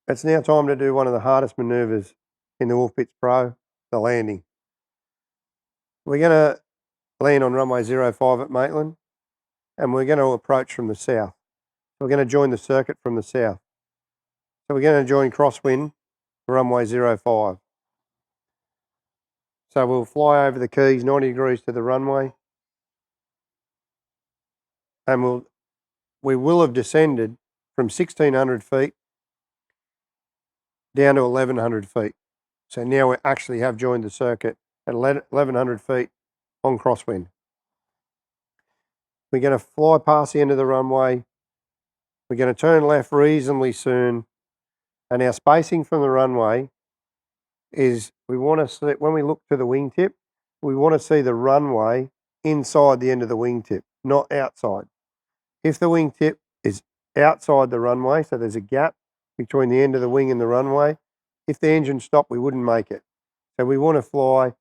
It's now time to do one of the hardest manoeuvres in the Orbx Pro, the landing. We're going to land on runway 05 at Maitland, and we're going to approach from the south. We're going to join the circuit from the south. So we're going to join crosswind for runway 05. So we'll fly over the keys 90 degrees to the runway, and we will have descended from 1,600 feet down to 1,100 feet. So now we actually have joined the circuit at 1,100 feet on crosswind. We're going to fly past the end of the runway. We're going to turn left reasonably soon. And our spacing from the runway is, we want to see, when we look to the wingtip, we want to see the runway inside the end of the wingtip, not outside. If the wingtip is outside the runway, so there's a gap between the end of the wing and the runway, if the engine stopped, we wouldn't make it. So we want to fly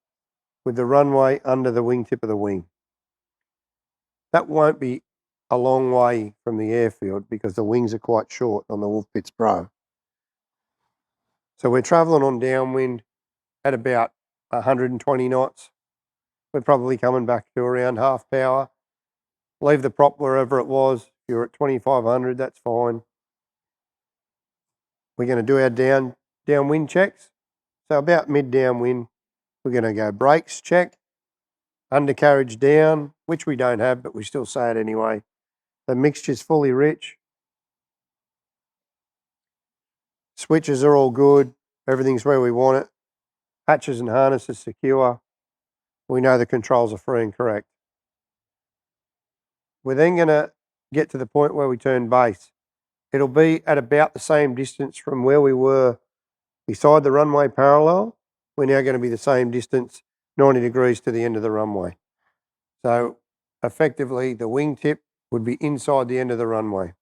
with the runway under the wingtip of the wing. That won't be a long way from the airfield because the wings are quite short on the Orbx Pro. So we're travelling on downwind at about 120 knots. We're probably coming back to around half power. Leave the prop wherever it was. If you're at 2500, that's fine. We're going to do our downwind checks. So about mid downwind, we're going to go brakes check, undercarriage down, which we don't have, but we still say it anyway. The mixture's fully rich. Switches are all good. Everything's where we want it. Hatches and harnesses secure. We know the controls are free and correct. We're then going to get to the point where we turn base. It'll be at about the same distance from where we were beside the runway parallel. We're now going to be the same distance, 90 degrees to the end of the runway. So effectively, the wingtip would be inside the end of the runway.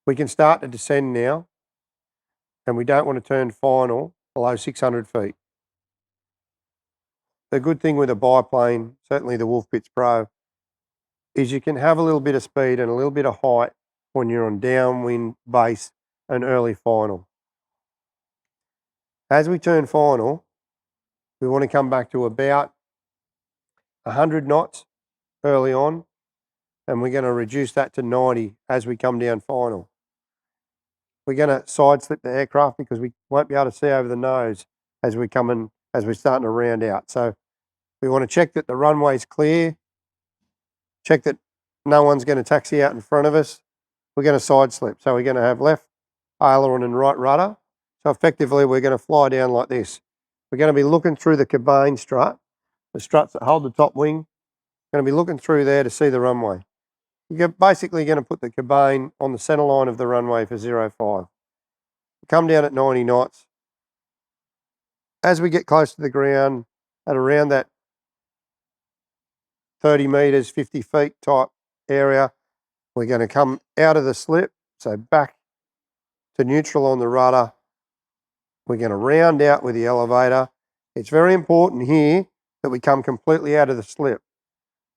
We can start to descend now, and we don't want to turn final below 600 feet. The good thing with a biplane, certainly the Orbx Pro, is you can have a little bit of speed and a little bit of height when you're on downwind, base, and early final. As we turn final, we want to come back to about 100 knots early on, and we're going to reduce that to 90 as we come down final. We're going to side slip the aircraft because we won't be able to see over the nose as we're starting to round out. So we want to check that the runway's clear, check that no one's going to taxi out in front of us. We're going to side slip. So we're going to have left aileron and right rudder. So effectively, we're going to fly down like this. We're going to be looking through the cabane strut, the struts that hold the top wing. Going to be looking through there to see the runway. You're basically going to put the cabane on the center line of the runway for 05. Come down at 90 knots. As we get close to the ground, at around that 30 metres, 50 feet type area, we're going to come out of the slip, so back to neutral on the rudder. We're going to round out with the elevator. It's very important here that we come completely out of the slip.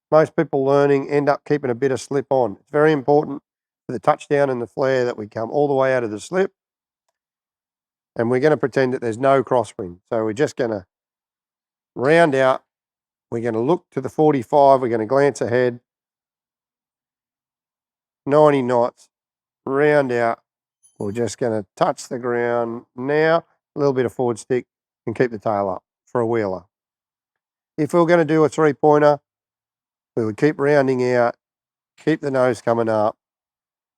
Most people learning end up keeping a bit of slip on. It's very important for the touchdown and the flare that we come all the way out of the slip. And we're going to pretend that there's no crosswind. So we're just going to round out. We're going to look to the 45. We're going to glance ahead. 90 knots. Round out. We're just going to touch the ground now. A little bit of forward stick and keep the tail up for a wheeler. If we were going to do a three-pointer, we would keep rounding out, keep the nose coming up,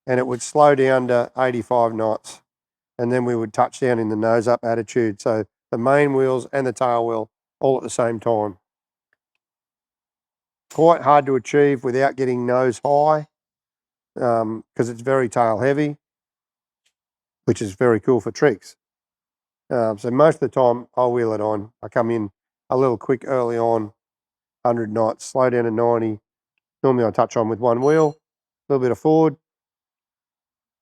and it would slow down to 85 knots. And then we would touch down in the nose up attitude. So the main wheels and the tail wheel all at the same time. Quite hard to achieve without getting nose high because it's very tail heavy, which is very cool for tricks. So most of the time I'll wheel it on. I come in a little quick early on, 100 knots, slow down to 90. Normally I touch on with one wheel, a little bit of forward,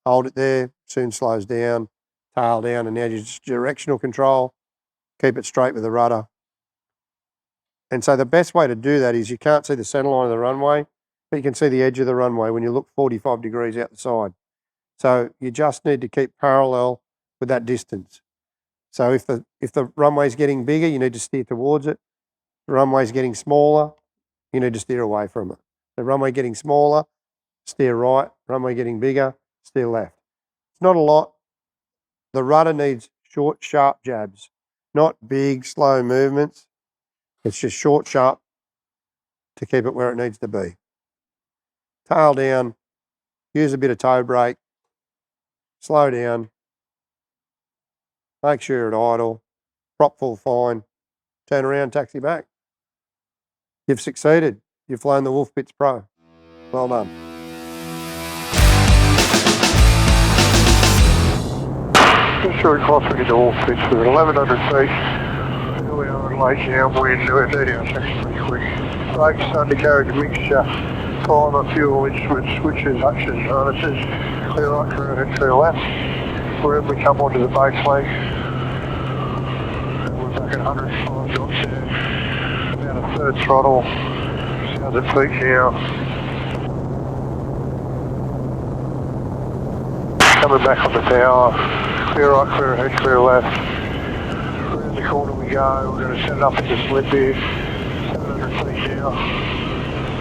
hold it there, soon slows down, tail down, and now just directional control. Keep it straight with the rudder. And so the best way to do that is you can't see the center line of the runway, but you can see the edge of the runway when you look 45 degrees out the side. So you just need to keep parallel with that distance. So if the runway's getting bigger, you need to steer towards it. The runway's getting smaller, you need to steer away from it. The runway getting smaller, steer right. Runway getting bigger, steer left. It's not a lot. The rudder needs short, sharp jabs, not big, slow movements. It's just short, sharp to keep it where it needs to be. Tail down, use a bit of toe brake, slow down, make sure you're at idle, prop full fine, turn around, taxi back. You've succeeded. You've flown the Wolf Bits Pro. Well done. Just short cross, we get the Wolf Bits. We're at 1100 feet. Here we are in late downwind. We're 30 our section pretty quick. Brakes, undercarriage mixture, timer, fuel, instruments, switches, actions, harnesses, clear right, clear ahead, clear left. Wherever we come onto the base leg, and we're back at 105 knots there. About a third throttle, 1,000 feet now. Coming back on the tower, clear right, clear ahead, clear left. Around the corner we go, we're going to set it up into slip here, 700 feet now.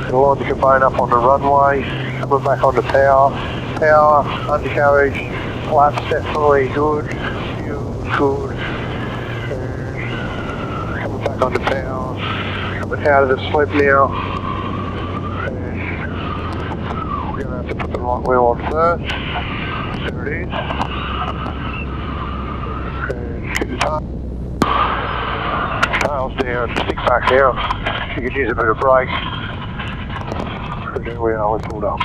Going to line the cabane up on the runway, coming back on the tower. Power, undercarriage, flaps definitely good, fuel good. And coming back on the power, coming out of the slip now. And we're going to have to put the right wheel on first. There it is. And get the tails down, stick back now. You can use a bit of brake. And there we are, we're pulled up.